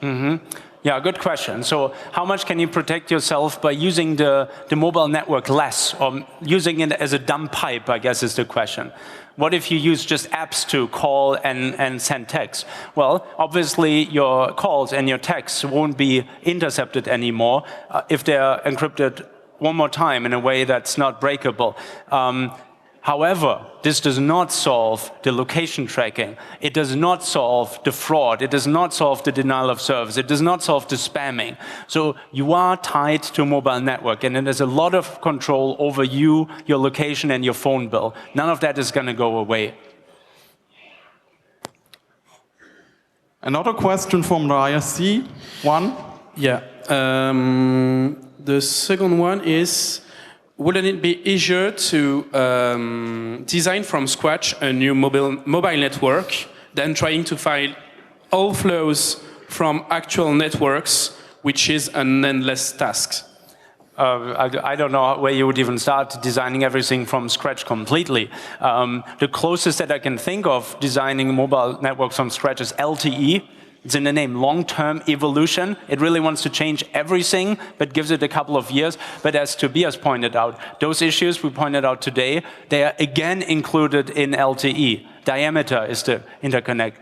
Mm-hmm. Yeah, good question. So how much can you protect yourself by using the mobile network less, or using it as a dumb pipe, I guess is the question. What if you use just apps to call and send text? Well, obviously your calls and your texts won't be intercepted anymore if they're encrypted one more time in a way that's not breakable. However, this does not solve the location tracking. It does not solve the fraud. It does not solve the denial of service. It does not solve the spamming. So you are tied to a mobile network, and there's a lot of control over you, your location, and your phone bill. None of that is going to go away. Another question from the IRC. One? Yeah. The second one is, wouldn't it be easier to design from scratch a new mobile network than trying to find all flows from actual networks, which is an endless task? I don't know where you would even start designing everything from scratch completely. The closest that I can think of designing mobile networks from scratch is LTE. It's in the name, long-term evolution. It really wants to change everything, but gives it a couple of years. But as Tobias pointed out, those issues we pointed out today, they are again included in LTE. Diameter is the interconnect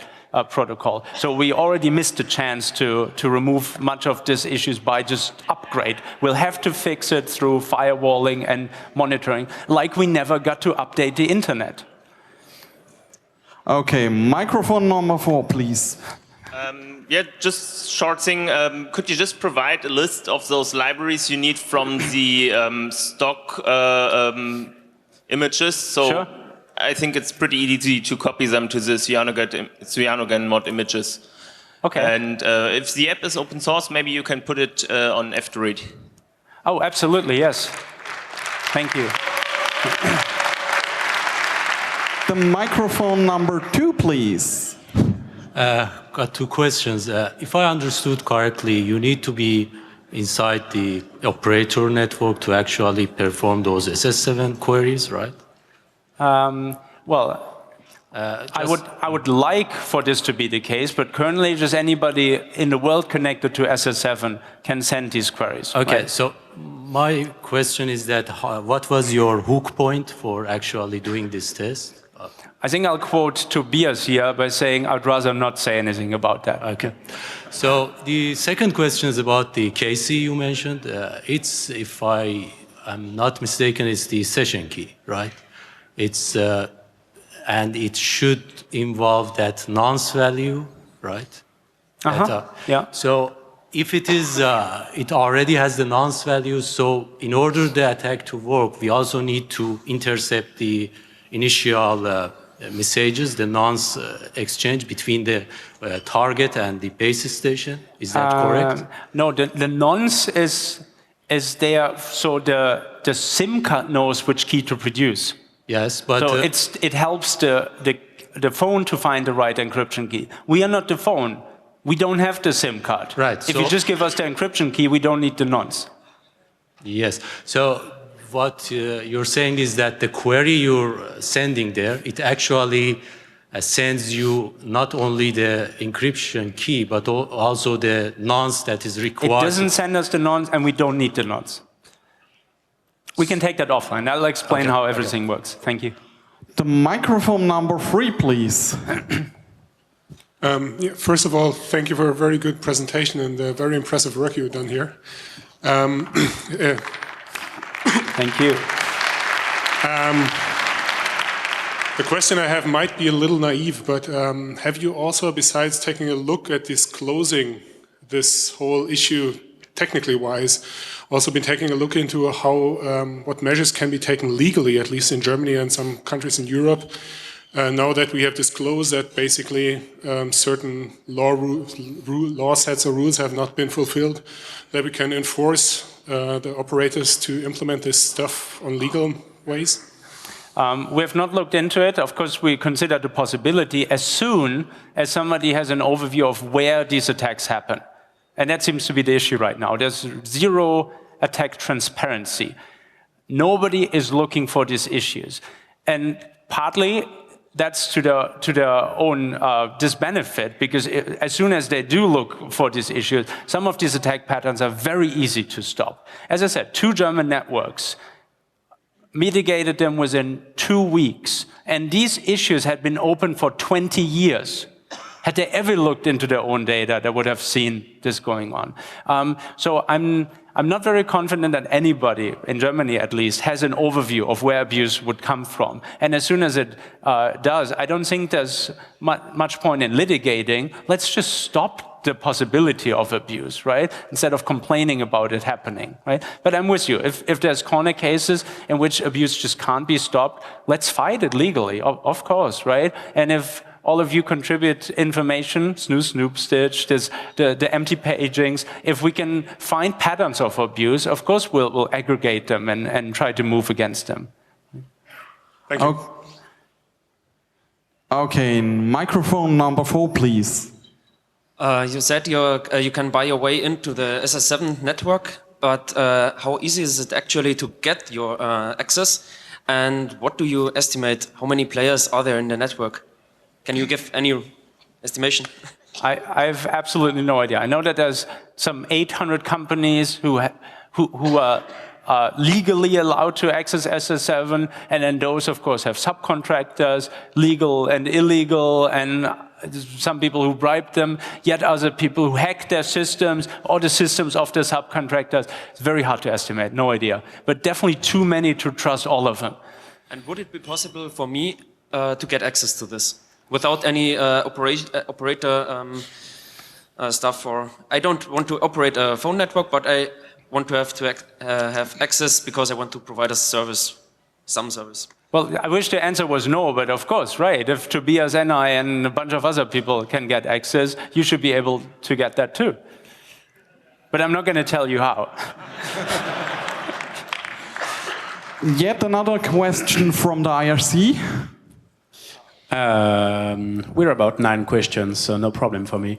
protocol. So we already missed the chance to remove much of these issues by just upgrade. We'll have to fix it through firewalling and monitoring, like we never got to update the internet. Okay, microphone number 4, please. Yeah, just short thing. Could you just provide a list of those libraries you need from the stock images? So Sure. I think it's pretty easy to copy them to the cyanogen mod images. Okay. And if the app is open source, maybe you can put it on F2Read. Oh, absolutely, yes. Thank you. The microphone number 2, please. Got 2 questions. If I understood correctly, you need to be inside the operator network to actually perform those SS7 queries, right? Well, I would like for this to be the case, but currently just anybody in the world connected to SS7 can send these queries. Okay, right? so my question is that what was your hook point for actually doing this test? I think I'll quote Tobias here by saying I'd rather not say anything about that. Okay. So the second question is about the KC you mentioned. It's, if I'm not mistaken, it's the session key, right? It's and it should involve that nonce value, right? Yeah. So if it is, it already has the nonce value. So in order the attack to work, we also need to intercept the initial messages, the nonce exchange between the target and the base station. Is that correct? No, the nonce is there, so the SIM card knows which key to produce. Yes, but So it helps the phone to find the right encryption key. We are not the phone. We don't have the SIM card. Right, If so you just give us the encryption key, we don't need the nonce. yes. So what you're saying is that the query you're sending there, it actually sends you not only the encryption key, but also the nonce that is It required. doesn't send us the nonce, and we don't need the nonce. We can take that offline. I'll explain how everything works. Thank you. The microphone number 3, please. Yeah, first of all, thank you for a very good presentation and the very impressive work you've done here. Thank you. The question I have might be a little naive, but have you also, besides taking a look at disclosing this whole issue technically wise, also been taking a look into how what measures can be taken legally, at least in Germany and some countries in Europe, now that we have disclosed that basically certain law sets or rules have not been fulfilled, that we can enforce the operators to implement this stuff on legal ways? We have not looked into it. Of course, we consider the possibility as soon as somebody has an overview of where these attacks happen. And that seems to be the issue right now. There's zero attack transparency. Nobody is looking for these issues. And partly that's to their own disbenefit, because as soon as they do look for these issues, some of these attack patterns are very easy to stop. As I said, 2 German networks mitigated them within 2 weeks. And these issues had been open for 20 years. Had they ever looked into their own data, they would have seen this going on. So I'm not very confident that anybody, in Germany at least, has an overview of where abuse would come from. And as soon as it does, I don't think there's much point in litigating. Let's just stop the possibility of abuse, right? Instead of complaining about it happening, right? But I'm with you. If there's corner cases in which abuse just can't be stopped, let's fight it legally, of course, right? And if all of you contribute information, snoop, stitch, the empty pagings. If we can find patterns of abuse, of course we'll aggregate them and try to move against them. Thank you. Okay, microphone number 4, please. You said you can buy your way into the SS7 network, but how easy is it actually to get your access? And what do you estimate? How many players are there in the network? Can you give any estimation? I have absolutely no idea. I know that there's some 800 companies who are legally allowed to access SS7, and then those, of course, have subcontractors, legal and illegal, and some people who bribe them, yet other people who hack their systems or the systems of the subcontractors. It's very hard to estimate, no idea. But definitely too many to trust all of them. And would it be possible for me to get access to this without any operator stuff? For I don't want to operate a phone network, but I want to have access because I want to provide a service, some service. Well, I wish the answer was no, but of course, right. If Tobias and I and a bunch of other people can get access, you should be able to get that too. But I'm not going to tell you how. Yet another question from the IRC. We're about 9 questions, so no problem for me.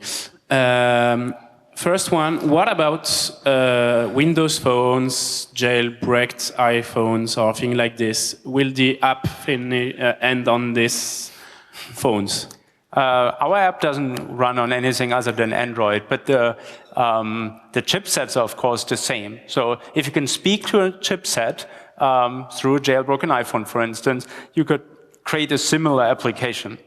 First one, what about Windows phones, jailbreaked iPhones, or things like this? Will the app end on these phones? Our app doesn't run on anything other than Android, but the chipsets are, of course, the same. So if you can speak to a chipset through a jailbroken iPhone, for instance, you could create a similar application.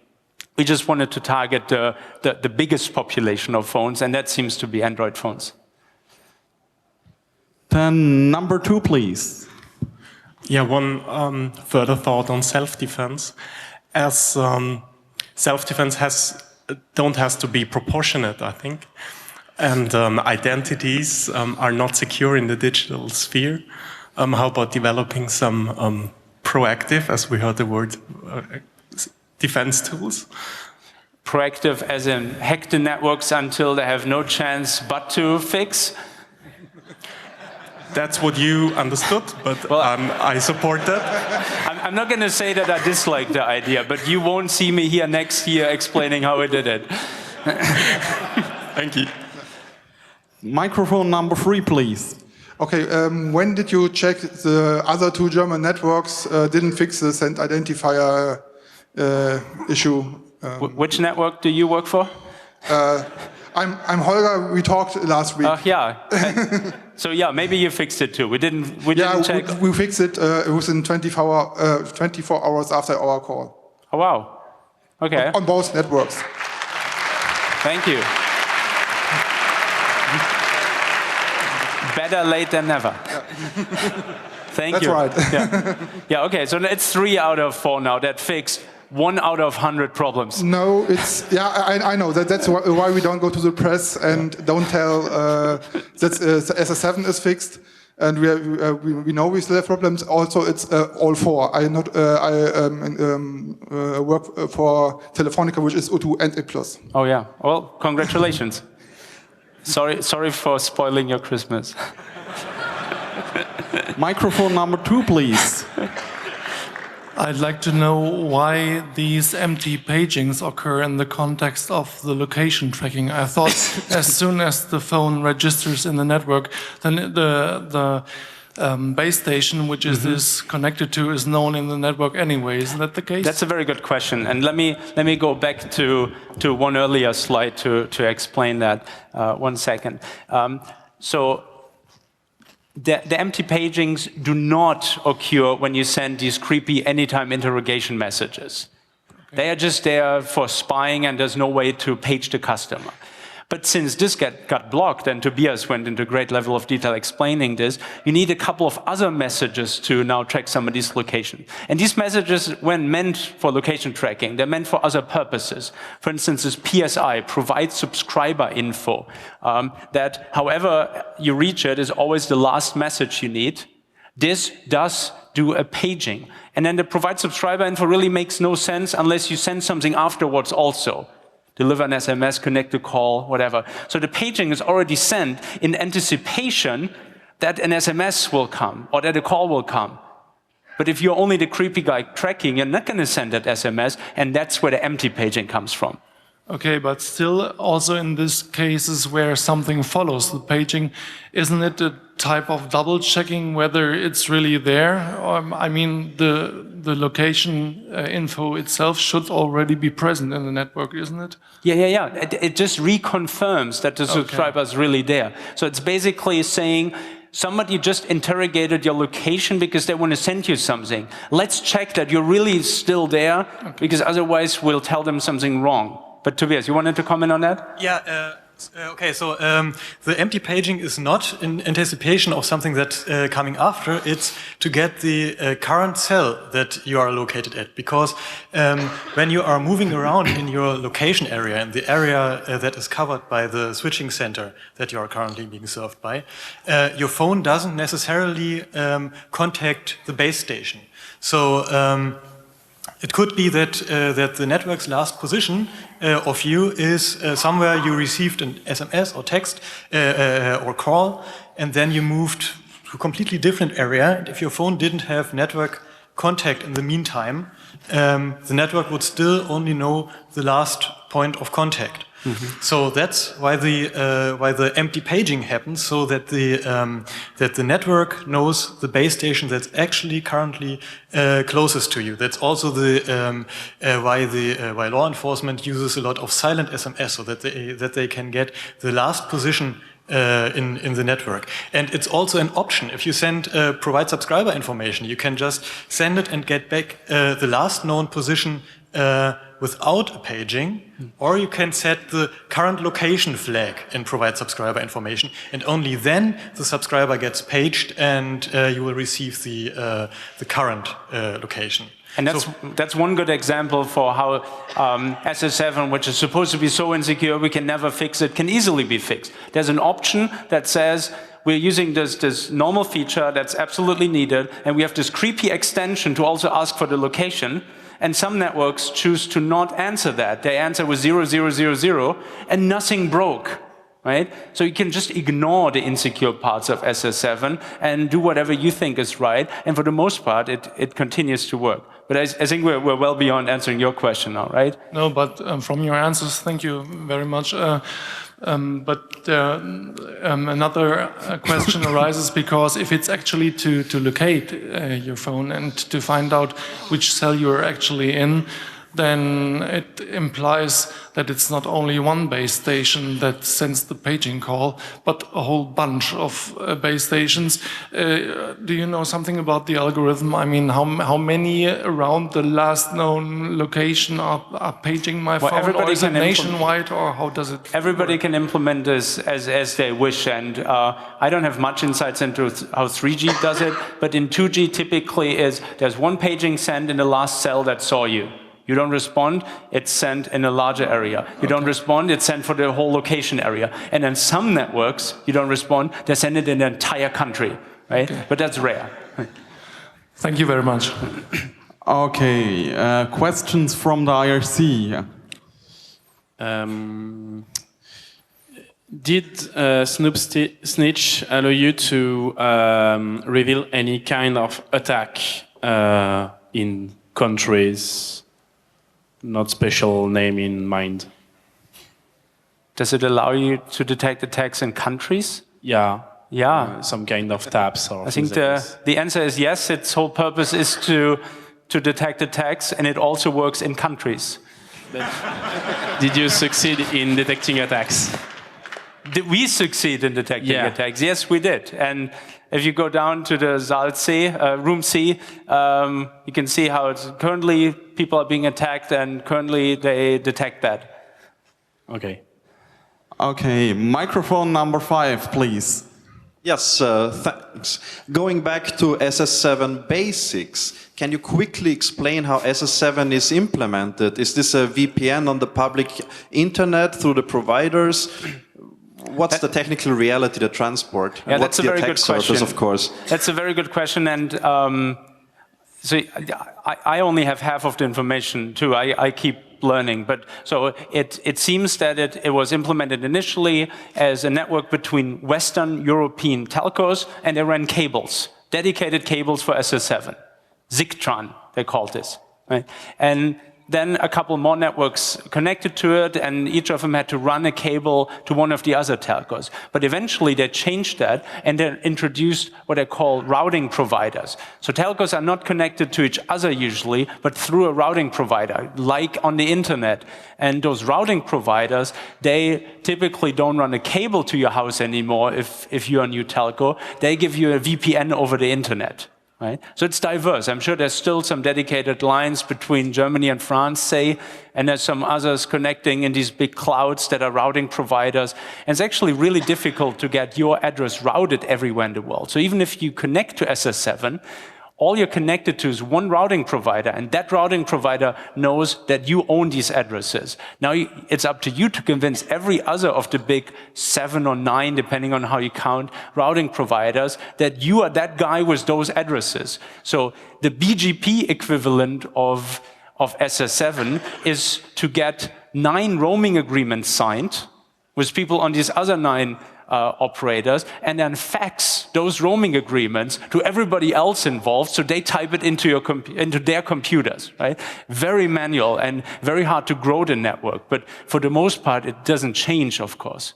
We just wanted to target the biggest population of phones, and that seems to be Android phones. Then number 2, please. Yeah, one further thought on self-defense. As self-defense has to be proportionate, I think, and identities are not secure in the digital sphere. How about developing some proactive, as we heard the word, defense tools? Proactive as in hack the networks until they have no chance but to fix? That's what you understood, but well, I support that. I'm not going to say that I dislike the idea, but you won't see me here next year explaining how I did it. Thank you. Microphone number 3, please. Okay, when did you check the other 2 German networks didn't fix the send identifier issue? Which network do you work for? I'm Holger. We talked last week. Yeah. So yeah, maybe you fixed it too. We didn't check. We fixed it within 24 hours after our call. Oh wow. Okay. On both networks. Thank you. Better late than never. Yeah. Thank you. That's right. Yeah. Okay. So it's 3 out of 4 now that fixed 1 out of 100 problems. No, it's I know that's why we don't go to the press and don't tell that SS7 is fixed, and we know we still have problems. Also, it's all 4. I work for Telefonica, which is O2 and A+. Oh yeah. Well, congratulations. Sorry for spoiling your Christmas. Microphone number 2, please. I'd like to know why these empty pagings occur in the context of the location tracking. I thought as soon as the phone registers in the network, then the base station which is this connected to is known in the network anyway. Isn't that the case? That's a very good question, and let me go back to one earlier slide to explain that. 1 second. So the empty pagings do not occur when you send these creepy anytime interrogation messages. Okay. They are just there for spying, and there's no way to page the customer. But since this got blocked, and Tobias went into great level of detail explaining this, you need a couple of other messages to now track somebody's location. And these messages weren't meant for location tracking. They're meant for other purposes. For instance, this PSI, provide subscriber info, that however you reach it is always the last message you need. This does do a paging. And then the provide subscriber info really makes no sense unless you send something afterwards also. Deliver an SMS, connect a call, whatever. So the paging is already sent in anticipation that an SMS will come or that a call will come. But if you're only the creepy guy tracking, you're not going to send that SMS, and that's where the empty paging comes from. Okay, but still, also in these cases where something follows the paging, isn't it a type of double checking whether it's really there? I mean, the location info itself should already be present in the network, isn't it? Yeah. It just reconfirms that the subscriber is really there. So it's basically saying, somebody just interrogated your location because they want to send you something. Let's check that you're really still there, because otherwise we'll tell them something wrong. But Tobias, you wanted to comment on that? Yeah, okay, so the empty paging is not in anticipation of something that's coming after. It's to get the current cell that you are located at. Because when you are moving around in your location area, in the area that is covered by the switching center that you are currently being served by, your phone doesn't necessarily contact the base station. So it could be that that the network's last position of you is somewhere you received an SMS or text or call, and then you moved to a completely different area. And if your phone didn't have network contact in the meantime, the network would still only know the last point of contact. Mm-hmm. So that's why the empty paging happens, so that the network knows the base station that's actually currently closest to you. That's also why law enforcement uses a lot of silent SMS, so that they can get the last position in the network. And it's also an option. If you provide subscriber information, you can just send it and get back the last known position without a paging, or you can set the current location flag and provide subscriber information, and only then the subscriber gets paged and you will receive the current location. And that's one good example for how SS7, which is supposed to be so insecure we can never fix it, can easily be fixed. There's an option that says we're using this normal feature that's absolutely needed, and we have this creepy extension to also ask for the location. And some networks choose to not answer that. They answer with 0000, and nothing broke, right? So you can just ignore the insecure parts of SS7 and do whatever you think is right. And for the most part, it continues to work. But I think we're well beyond answering your question now, right? No, but from your answers, thank you very much. But another question arises, because if it's actually to locate your phone and to find out which cell you're actually in, then it implies that it's not only one base station that sends the paging call, but a whole bunch of base stations. Do you know something about the algorithm? I mean, how many around the last known location are paging my phone? Or is it nationwide, or how does it Everybody can implement this as they wish, and I don't have much insights into how 3G does it, but in 2G typically there's one paging sent in the last cell that saw you. You don't respond, it's sent in a larger area. You don't respond, it's sent for the whole location area. And in some networks, you don't respond, they send it in the entire country, right? Okay. But that's rare. Thank you very much. Okay, questions from the IRC. Did Snoop Snitch allow you to reveal any kind of attack in countries? Not special name in mind. Does it allow you to detect attacks in countries? Yeah. Yeah. Some kind of tabs or I think the answer is yes. Its whole purpose is to detect attacks, and it also works in countries. Did you succeed in detecting attacks? Did we succeed in detecting attacks? Yes, we did. And if you go down to the Saal C, room C, you can see how currently people are being attacked, and currently they detect that. Okay. Okay, microphone number 5, please. Yes, thanks. Going back to SS7 basics, can you quickly explain how SS7 is implemented? Is this a VPN on the public internet through the providers? What's the technical reality, the transport? Yeah, what's that's a the very attack good question. surface, of course? That's a very good question, and so I only have half of the information too. I keep learning, but so it seems that it was implemented initially as a network between Western European telcos, and they ran cables, dedicated cables for SS7. Zictron, they called this, right? And then a couple more networks connected to it, and each of them had to run a cable to one of the other telcos. But eventually they changed that, and they introduced what I call routing providers. So telcos are not connected to each other usually, but through a routing provider, like on the internet. And those routing providers, they typically don't run a cable to your house anymore if you're a new telco. They give you a VPN over the internet. Right? So it's diverse. I'm sure there's still some dedicated lines between Germany and France, say, and there's some others connecting in these big clouds that are routing providers. And it's actually really difficult to get your address routed everywhere in the world. So even if you connect to SS7, all you're connected to is one routing provider, and that routing provider knows that you own these addresses. Now, it's up to you to convince every other of the big 7 or 9, depending on how you count, routing providers, that you are that guy with those addresses. So the BGP equivalent of SS7 is to get 9 roaming agreements signed with people on these other 9 operators, and then fax those roaming agreements to everybody else involved, so they type it into their computers, right? Very manual and very hard to grow the network, but for the most part, it doesn't change, of course.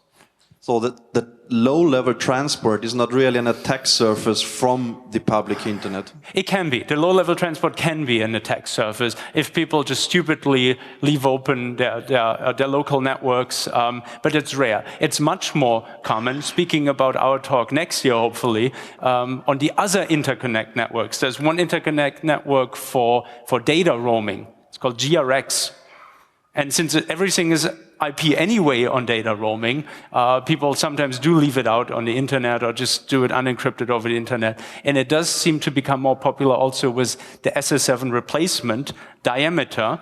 So the low-level transport is not really an attack surface from the public internet? It can be. The low-level transport can be an attack surface if people just stupidly leave open their local networks, but it's rare. It's much more common, speaking about our talk next year, hopefully, on the other interconnect networks. There's one interconnect network for data roaming. It's called GRX. And since everything is IP anyway on data roaming, people sometimes do leave it out on the internet or just do it unencrypted over the internet. And it does seem to become more popular also with the SS7 replacement, Diameter,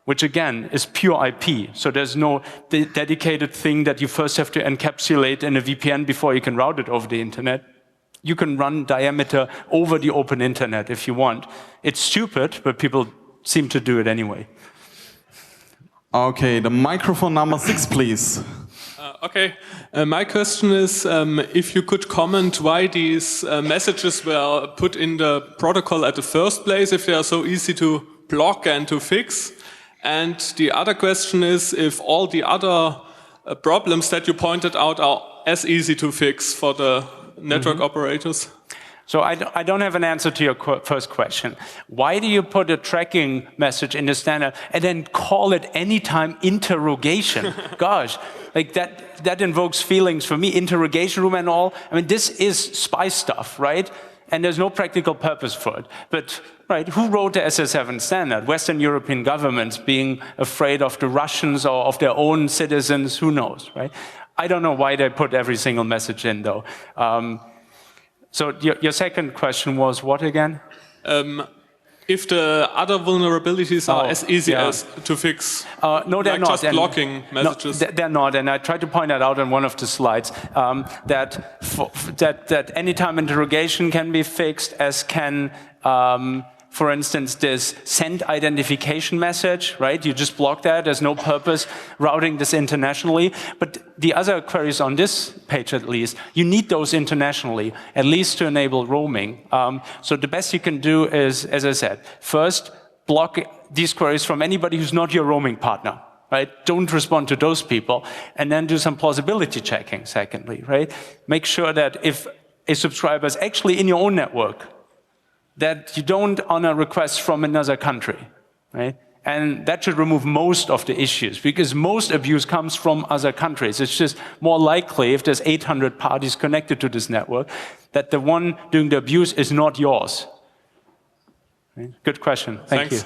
which again is pure IP. So there's no dedicated thing that you first have to encapsulate in a VPN before you can route it over the internet. You can run Diameter over the open internet if you want. It's stupid, but people seem to do it anyway. Okay, the microphone number 6, please. Okay, my question is if you could comment why these messages were put in the protocol at the first place, if they are so easy to block and to fix. And the other question is if all the other problems that you pointed out are as easy to fix for the network operators. So I don't have an answer to your first question. Why do you put a tracking message in the standard and then call it anytime interrogation? Gosh, like that invokes feelings for me, interrogation room and all. I mean, this is spy stuff, right? And there's no practical purpose for it. But, right, who wrote the SS7 standard? Western European governments being afraid of the Russians or of their own citizens, who knows, right? I don't know why they put every single message in, though. So your second question was what again? If the other vulnerabilities are as easy as to fix, no, they're like not. just blocking messages. No, they're not, and I tried to point that out on one of the slides. That anytime interrogation can be fixed, as can, for instance, this send identification message, right? You just block that. There's no purpose routing this internationally. But the other queries on this page, at least, you need those internationally, at least to enable roaming. So the best you can do is, as I said, first block these queries from anybody who's not your roaming partner, right? Don't respond to those people. And then do some plausibility checking, secondly, right? Make sure that if a subscriber is actually in your own network, that you don't honor requests from another country, right? And that should remove most of the issues, because most abuse comes from other countries. It's just more likely, if there's 800 parties connected to this network, that the one doing the abuse is not yours. Right? Good question. Thank you.